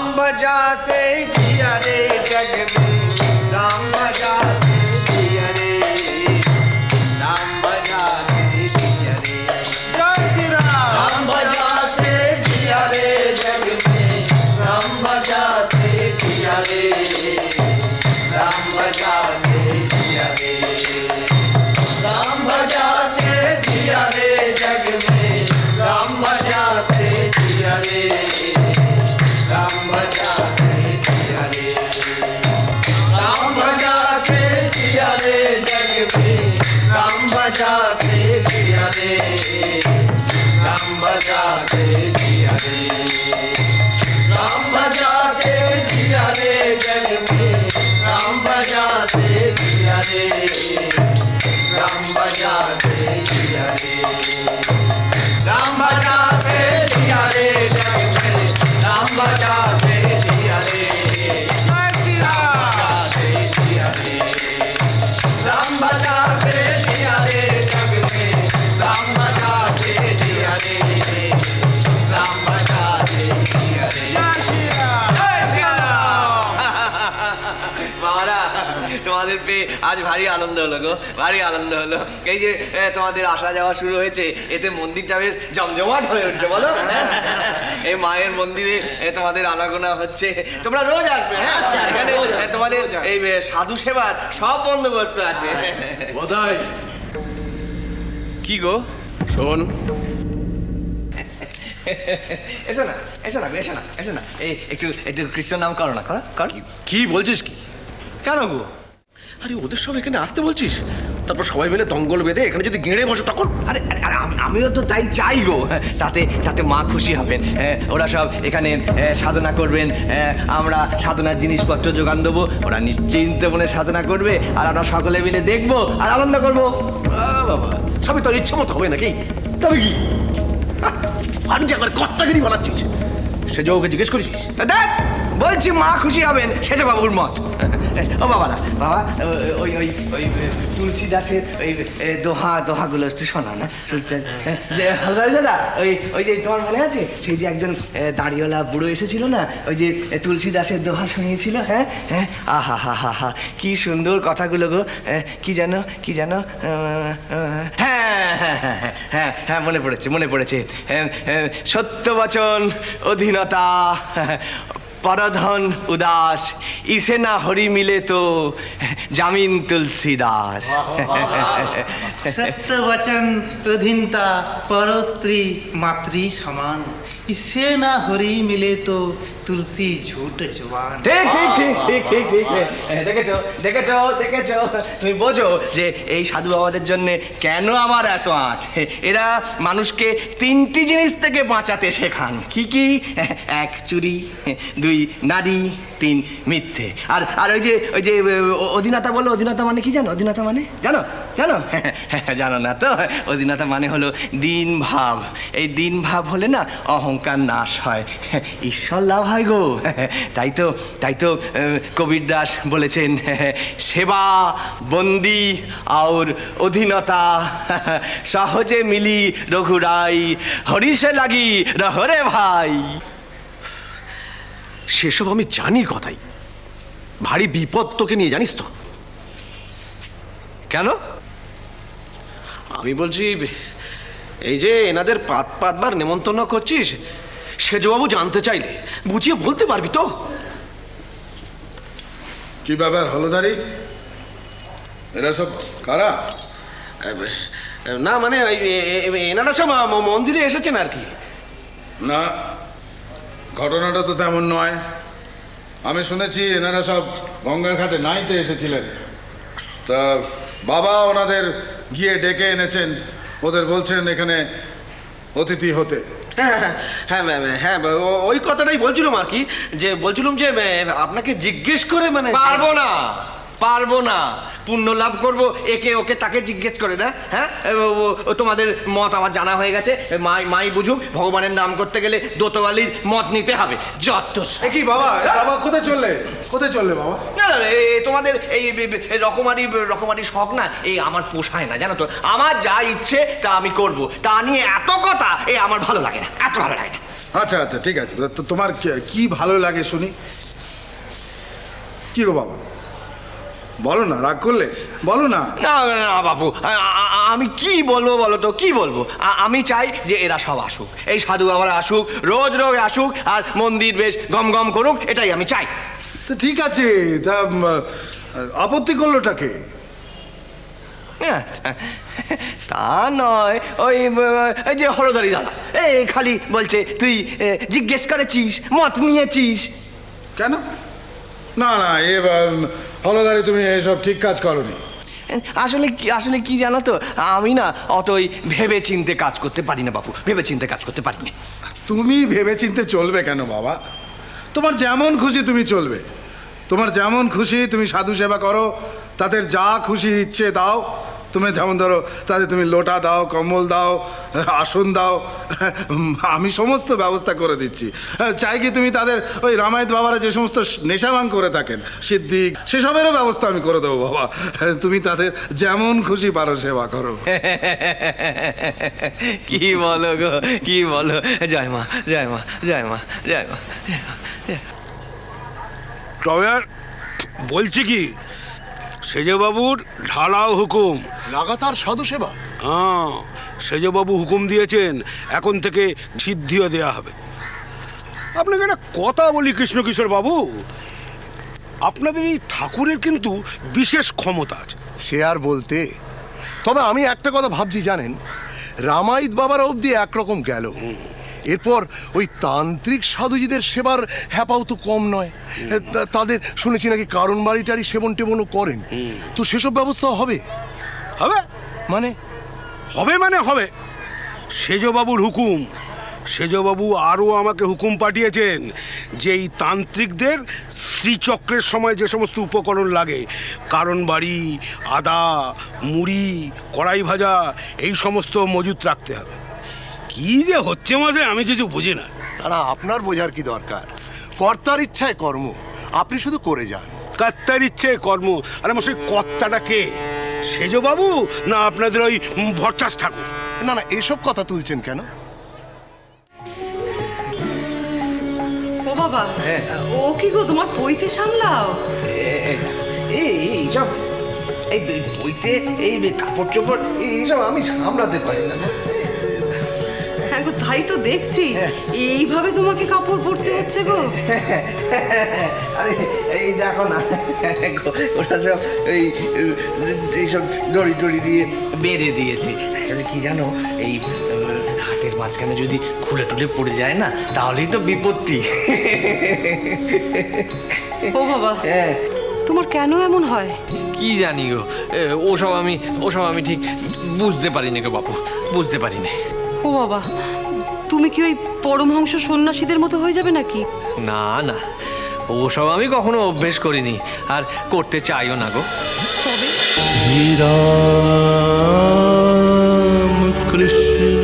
राम भजा से जिया रे जग में, राम भजा से जिया रे, राम भजा से जिया रे। जय श्री राम। राम भजा से जिया रे जग में, राम भजा से जिया रे, राम भजा से जिया रे, राम भजा से जिया रे जग में, राम भजा से जिया रे, राम भजा से जिया रे, राम भजा से जिया रे जग में, राम भजा से जिया रे, राम भजा से जिया रे, राम भजा से जिया रे जग में, राम भजा से जिया रे, राम भजा से जिया रे, राम भजा से जिया रे जग में, राम भजा से जिया रे, राम भजा से जिया रे जग में, राम भजा से जिया रे, राम भजा से जिया रे। তোমাদের পেয়ে আজ ভারী আনন্দ হলো গো, ভারী আনন্দ হলো। এই যে তোমাদের আসা যাওয়া শুরু হয়েছে, এতে মন্দিরটা বেশ জমজমাট হয়ে উঠছে বলো। এই মায়ের মন্দিরে তোমাদের আনাগোনা হচ্ছে, তোমরা রোজ আসবে। হ্যাঁ, এখানে তোমাদের এই সাধু সেবার সব বন্দোবস্ত আছে। বোধহয় কি গো? শোন, এসো না, এসো না, এসো না, এসো না, এই একটু একটু কৃষ্ণ নাম করো না, করো কর। কি বলছিস কি? কেন গো? আরে ওদের সব এখানে আসতে বলছিস, তারপর সবাই মিলে দঙ্গল বেঁধে এখানে যদি গেঁড়ে বসে তখন? আরে আরে আমিও তো তাই চাই গো, তাতে তাতে মা খুশি হবেন। ওরা সব এখানে সাধনা করবেন, আমরা সাধনার জিনিসপত্র যোগান দেবো, ওরা নিশ্চিন্ত মনে সাধনা করবে, আর আমরা সকলে মিলে দেখবো আর আনন্দ করবো। বাবা, সবই তোর ইচ্ছে মতো হবে নাকি? তবে কি? আর যে একবার কর্তাগিরি বানাচ্ছিস, সে ওকে জিজ্ঞেস করেছিস? দেখ বলছি মা খুশি হবেন, সেটা বাবুর মত। ও বাবা না, বাবা ওই ওই ওই তুলসী দাসের ওই দোহাগুলো একটু শোনা না। যে হালদার দাদা, ওই ওই যে তোমার মনে আছে সেই যে একজন দাড়িওয়ালা বুড়ো এসেছিল না, ওই যে তুলসী দাসের দোহা শুনিয়েছিল? হ্যাঁ হ্যাঁ, আহা হা হা হা, কি সুন্দর কথাগুলো গো। কি জানো, কি জানো? হ্যাঁ হ্যাঁ হ্যাঁ হ্যাঁ হ্যাঁ, মনে পড়েছে, মনে পড়েছে। সত্য বচন অধীনতা, পরধন উদাস, ইসে না হরি মিলে তো জামিন তুলসী দাস। সত্য বচন অধীনতা, পর স্ত্রী মাতৃ সমান, ইসে না হরি মিলে তো তুলসী ঝুট জওয়ান। ঠিক ঠিক ঠিক ঠিক ঠিক ঠিক, দেখেছো দেখেছো দেখেছো, তুমি বোঝো যে এই সাধু বাবাদের জন্য কেন আমার এত আঁট। এরা মানুষকে তিনটি জিনিস থেকে বাঁচাতে শেখান। কি কি? এক চুরি, দুই নারী, তিন মিথ্যে। আর আর ওই যে অধীনতা বললো, অধীনতা মানে কি জানো? অধীনতা মানে জানো? জানো? জানো না তো? অধীনতা মানে হলো দীন ভাব। এই দীন ভাব হলে না অহংকার নাশ হয়, ঈশ্বর লাভ হয় গো। তাই তো কবির দাস বলেছেন, সেবা বন্দি আর অধীনতা সহজে মিলি রঘুরাই, হরিষে লাগি রহরে ভাই। সেসব আমি জানি কথাই, ভারী বিপদ তোকে নিয়ে, জানিস তো? কেন? আমি বলছি, এই যে এনাদের পাতবার নেমন্তন্ন করছিস, সেজবাবু জানতে চাইলে বুঝিয়ে বলতে পারবি তো? কি ব্যাপার হলদারি, এরা সব কারা? না মানে এনারা সব মন্দিরে এসেছেন আর কি। না, ঘটনাটা তো তেমন নয়। আমি শুনেছি এনারা সব গঙ্গার ঘাটে নাইতে এসেছিলেন, তা বাবা ওনাদের গিয়ে ডেকে এনেছেন, ওদের বলছেন এখানে অতিথি হতে। হ্যাঁ হ্যাঁ হ্যাঁ, ওই কথাটাই বলছিলাম আর কি, যে বলছিলাম যে আপনাকে জিজ্ঞেস করে মানে। পারবো না, পারবো না। পুণ্য লাভ করবো একে ওকে তাকে জিজ্ঞেস করে না। হ্যাঁ, তোমাদের মত আমার জানা হয়ে গেছে, মাই বুঝুক। ভগবানের নাম করতে গেলে দোতোয়ালির মত নিতে হবে। যত কি বাবা, বাবা কোথায় চললে, কোথায় চললে বাবা? না না, তোমাদের এই রকমারি শখ না, এই আমার পোষায় না, জানো তো। আমার যা ইচ্ছে তা আমি করব, তা নিয়ে এত কথা আমার ভালো লাগে না, এত ভালো লাগে না। আচ্ছা আচ্ছা ঠিক আছে, তো তোমার কি ভালো লাগে শুনি। কি গো বাবা, বলো না, রাগ করলে বলো না। না না বাপু, আমি কি বলবো বলো তো, কি বলবো? আমি চাই যে এরা সব আসুক, এই সাধু বাবারা আসুক, রোজ রোজ আসুক, আর মন্দির বেশ গম গম করুক, এটাই আমি চাই। তো ঠিক আছে, তা আপত্তি করলোটাকে? তা নয়, ওই যে হলদারি দাদা, এই খালি বলছে তুই জিজ্ঞেস করেছিস, মত নিয়েছিস। কেন? না না, এ হলদারি, তুমি এসব ঠিক কাজ করনি। আসলে কি জানো তো, আমি না অতই ভেবে চিনতে কাজ করতে পারি না বাপু, ভেবে চিনতে কাজ করতে পারি না। তুমি ভেবে চিনতে চলবে কেন বাবা? তোমার যেমন খুশি তুমি চলবে, তোমার যেমন খুশি তুমি সাধু সেবা করো, তাদের যা খুশি ইচ্ছে দাও। তুমি যেমন ধরো, তাদের তুমি লোটা দাও, কম্বল দাও, আসন দাও, আমি সমস্ত ব্যবস্থা করে দিচ্ছি। চাই কি তুমি তাদের ওই রামায়ত বাবারা যে সমস্ত নেশাভাঙ করে থাকেন, সিদ্ধি, সেসবেরও ব্যবস্থা আমি করে দেবো বাবা। তুমি তাদের যেমন খুশি পারো সেবা করো। কি বলো গো, কি বলো? জয় মা, জয় মা, জয় মা, জয় মা। তবে আর বলছি কি, সেজবাবুর ঢালাও হুকুম। লাগাতার সাধু সেবা? হ্যাঁ, সেজবাবু হুকুম দিয়েছেন, এখন থেকে সিদ্ধিও দেয়া হবে। আপনাকে একটা কথা বলি কৃষ্ণকিশোর বাবু, আপনাদের এই ঠাকুরের কিন্তু বিশেষ ক্ষমতা আছে। সে আর বলতে, তবে আমি একটা কথা ভাবছি জানেন, রামায়িত বাবার অবধি একরকম গেল, এরপর ওই তান্ত্রিক সাধুজিদের সেবার হ্যাপাও তো কম নয়। তাদের শুনেছি নাকি কারণ বাড়িটারি সেবন টেবনও করেন, তো সেসব ব্যবস্থা হবে? হবে মানে? হবে সেজবাবুর হুকুম। সেজবাবু আরও আমাকে হুকুম পাঠিয়েছেন যে এই তান্ত্রিকদের শ্রীচক্রের সময় যে সমস্ত উপকরণ লাগে, কারণ বাড়ি, আদা, মুড়ি, কড়াই ভাজা, এই সমস্ত মজুত রাখতে হবে। কি যে হচ্ছে মাঝে আমি কিছু বুঝি না। তারা আপনার বোঝার কি দরকার? কর্তার ইচ্ছায় কর্ম, আপনি শুধু করে যান। কর্তার ইচ্ছে কর্ম? আরে মশাই, কর্তাটা কে? সেজবাবু না আপনাদের ওই ভট্টাস ঠাকুর? না না, এসব কথা তুলছেন কেন? ও বাবা, ও কি গো, তোমার পৈতে সামলাও? এইসব এই বইতে এই কাপড় চোপড় এইসব আমি সামলাতে পারি না। হ্যাঁ গো, তাই তো দেখছি, এইভাবে তোমাকে কাপড় পরতে হচ্ছে গো। আরে এই দেখো না, ওটা সব এইসব দড়ি টড়ি দিয়ে বেঁধে দিয়েছি। আসলে কি জানো, এই ঘাটের মাঝখানে যদি খুলে টুলে পড়ে যায় না, তাহলেই তো বিপত্তি। ও বাবা, হ্যাঁ, তোমার কেন এমন হয়? কি জানি গো, ওসব আমি ঠিক বুঝতে পারিনি গো বাপু, বুঝতে পারিনি। ও বাবা, তুমি কি ওই পরমহংস সন্ন্যাসীদের মতো হয়ে যাবে নাকি? না না, ওসব আমি কখনো অভ্যেস করিনি, আর করতে চাইও না গো। তবে শ্রীরাম কৃষ্ণ